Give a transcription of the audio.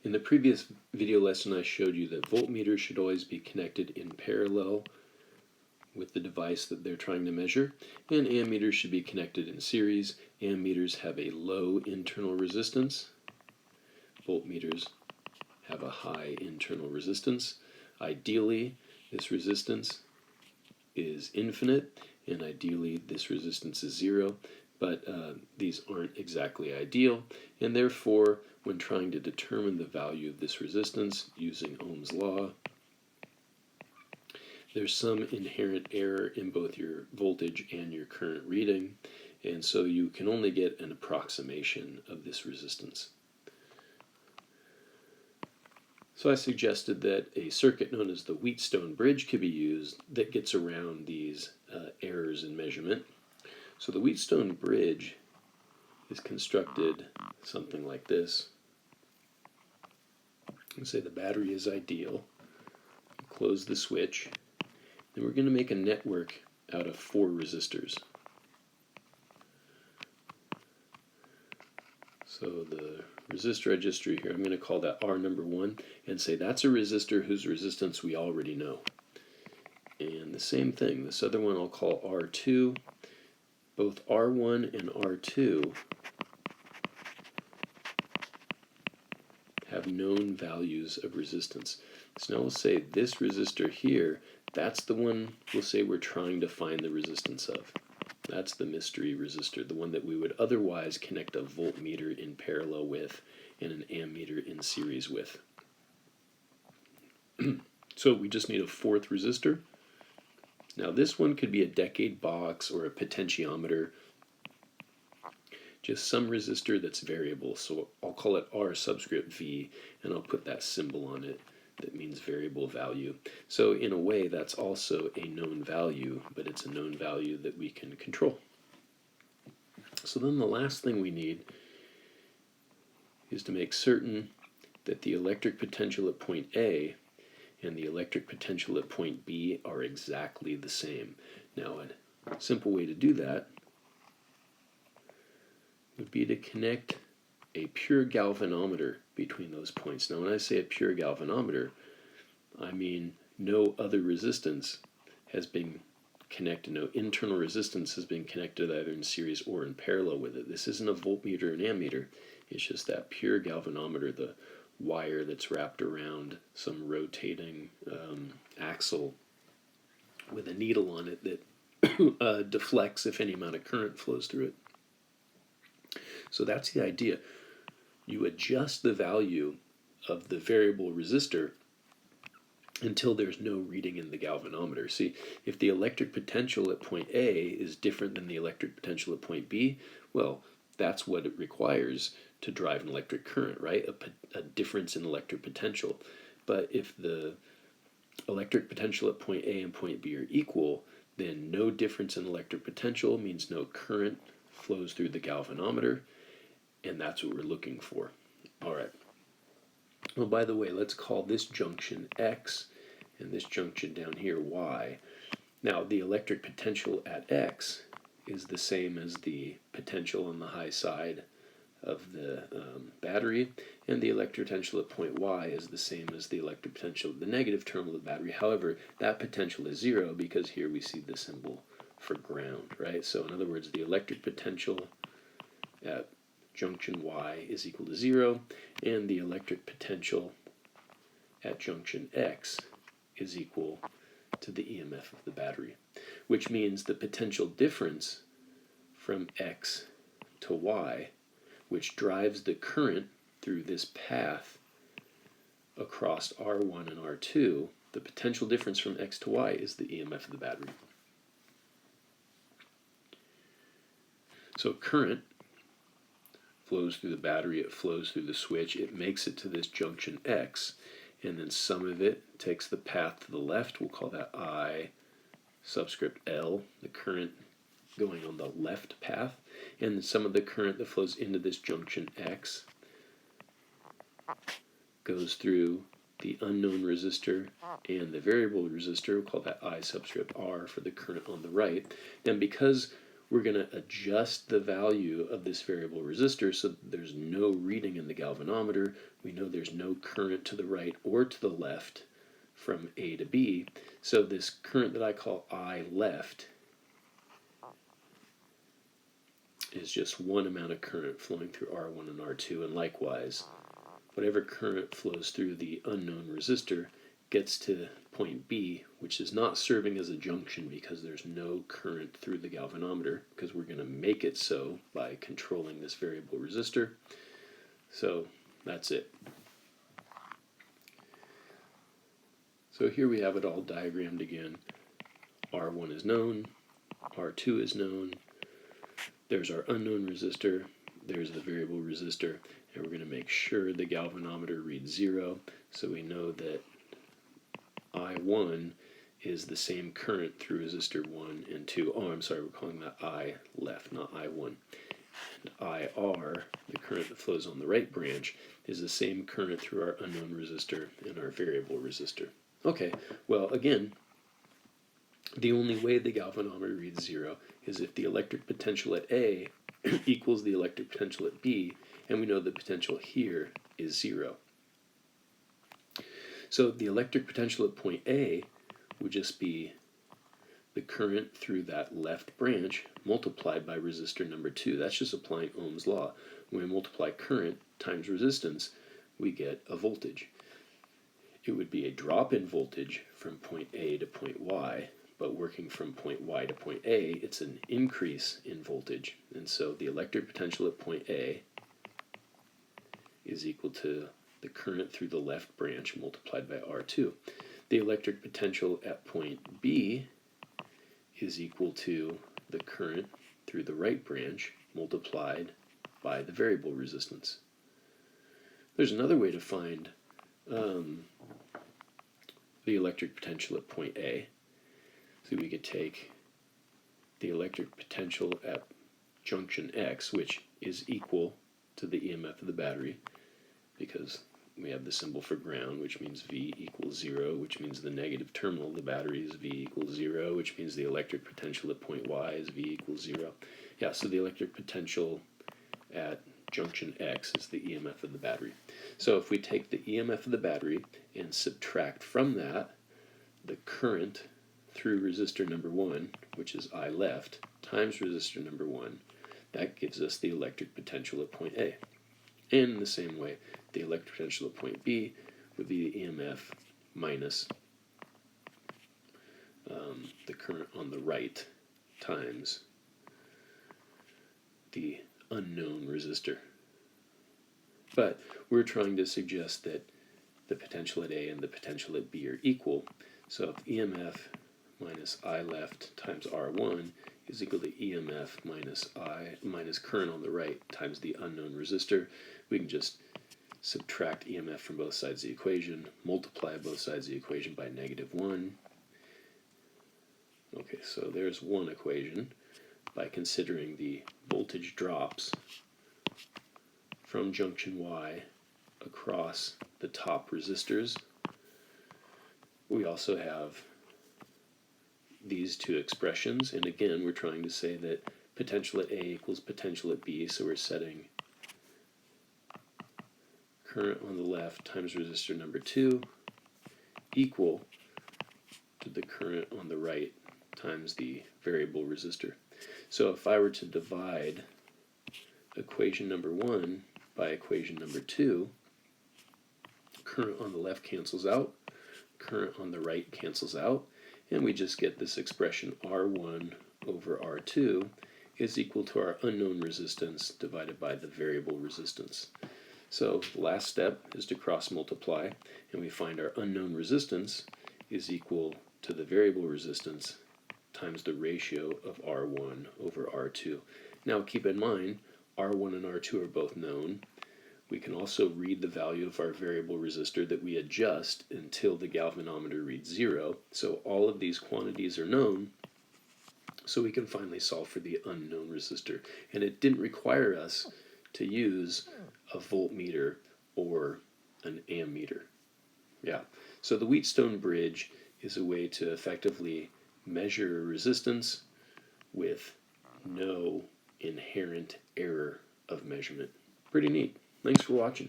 In the previous video lesson I showed you that voltmeters should always be connected in parallel with the device that they're trying to measure, and ammeters should be connected in series. Ammeters have a low internal resistance. Voltmeters have a high internal resistance. Ideally, this resistance is infinite, and ideally this resistance is zero, but these aren't exactly ideal, and therefore when trying to determine the value of this resistance using Ohm's law, there's some inherent error in both your voltage and your current reading, and so you can only get an approximation of this resistance. So I suggested that a circuit known as the Wheatstone Bridge could be used that gets around these errors in measurement. So the Wheatstone Bridge is constructed something like this. Let's say the battery is ideal. Close the switch. Then we're going to make a network out of 4 resistors. So the resistor I just drew here, I'm going to call that R number 1 and say that's a resistor whose resistance we already know. And the same thing, this other one I'll call R2. Both R1 and R2 have known values of resistance. So now we'll say this resistor here, that's the one we'll say we're trying to find the resistance of. That's the mystery resistor, the one that we would otherwise connect a voltmeter in parallel with and an ammeter in series with. So we just need a 4th resistor. Now this one could be a decade box or a potentiometer, just some resistor that's variable. So I'll call it R subscript V, and I'll put that symbol on it that means variable value. So in a way that's also a known value, but it's a known value that we can control. So then the last thing we need is to make certain that the electric potential at point A and the electric potential at point B are exactly the same. Now a simple way to do that would be to connect a pure galvanometer between those points. Now when I say a pure galvanometer, I mean no other resistance has been connected, no internal resistance has been connected either in series or in parallel with it. This isn't a voltmeter and ammeter, it's just that pure galvanometer, the wire that's wrapped around some rotating axle with a needle on it that deflects if any amount of current flows through it. So that's the idea. You adjust the value of the variable resistor until there's no reading in the galvanometer. See, if the electric potential at point A is different than the electric potential at point B, well, that's what it requires to drive an electric current, right? A difference in electric potential. But if the electric potential at point A and point B are equal, then no difference in electric potential means no current flows through the galvanometer, and that's what we're looking for. All right. Well, by the way, let's call this junction X and this junction down here Y. Now, the electric potential at X is the same as the potential on the high side of the battery, and the electric potential at point Y is the same as the electric potential at the negative terminal of the battery. However, that potential is 0 because here we see the symbol for ground, right? So in other words, the electric potential at junction Y is equal to 0, and the electric potential at junction X is equal to the EMF of the battery, which means the potential difference from X to Y, which drives the current through this path across R1 and R2, the potential difference from X to Y is the EMF of the battery. So current flows through the battery, it flows through the switch, it makes it to this junction X, and then some of it takes the path to the left, we'll call that I subscript L, the current going on the left path, and then some of the current that flows into this junction X goes through the unknown resistor and the variable resistor, we'll call that I subscript R for the current on the right. And because we're going to adjust the value of this variable resistor so that there's no reading in the galvanometer. We know there's no current to the right or to the left from A to B. So this current that I call I left is just one amount of current flowing through R1 and R2, and likewise, whatever current flows through the unknown resistor gets to point B, which is not serving as a junction because there's no current through the galvanometer, because we're going to make it so by controlling this variable resistor. So that's it. So here we have it all diagrammed again. R1 is known, R2 is known, there's our unknown resistor, there's the variable resistor, and we're going to make sure the galvanometer reads 0, so we know that I1 is the same current through resistor 1 and 2. Oh, I'm sorry, we're calling that I left, not I1. And IR, the current that flows on the right branch, is the same current through our unknown resistor and our variable resistor. Okay, well, again, the only way the galvanometer reads 0 is if the electric potential at A equals the electric potential at B, and we know the potential here is 0. So the electric potential at point A would just be the current through that left branch multiplied by resistor number 2. That's just applying Ohm's law. When we multiply current times resistance, we get a voltage. It would be a drop in voltage from point A to point Y, but working from point Y to point A, it's an increase in voltage. And so the electric potential at point A is equal to the current through the left branch multiplied by R2. The electric potential at point B is equal to the current through the right branch multiplied by the variable resistance. There's another way to find the electric potential at point A. So we could take the electric potential at junction X, which is equal to the EMF of the battery, because we have the symbol for ground, which means V equals 0, which means the negative terminal of the battery is V equals 0, which means the electric potential at point Y is V equals 0. Yeah, so the electric potential at junction X is the EMF of the battery. So if we take the EMF of the battery and subtract from that the current through resistor number 1, which is I left, times resistor number 1, that gives us the electric potential at point A. And in the same way, the electric potential at point B would be the EMF minus the current on the right times the unknown resistor. But we're trying to suggest that the potential at A and the potential at B are equal. So if EMF minus I left times R1 is equal to EMF minus current on the right times the unknown resistor, we can just subtract EMF from both sides of the equation, multiply both sides of the equation by -1. Okay, so there's one equation by considering the voltage drops from junction Y across the top resistors. We also have these two expressions, and again we're trying to say that potential at A equals potential at B, so we're setting current on the left times resistor number 2 equal to the current on the right times the variable resistor. So if I were to divide equation number 1 by equation number 2, current on the left cancels out, current on the right cancels out, and we just get this expression R1 over R2 is equal to our unknown resistance divided by the variable resistance. So the last step is to cross multiply, and we find our unknown resistance is equal to the variable resistance times the ratio of R1 over R2. Now keep in mind, R1 and R2 are both known. We can also read the value of our variable resistor that we adjust until the galvanometer reads 0. So all of these quantities are known, so we can finally solve for the unknown resistor. And it didn't require us to use a voltmeter or an ammeter. Yeah, so the Wheatstone Bridge is a way to effectively measure resistance with no inherent error of measurement. Pretty neat. Thanks for watching.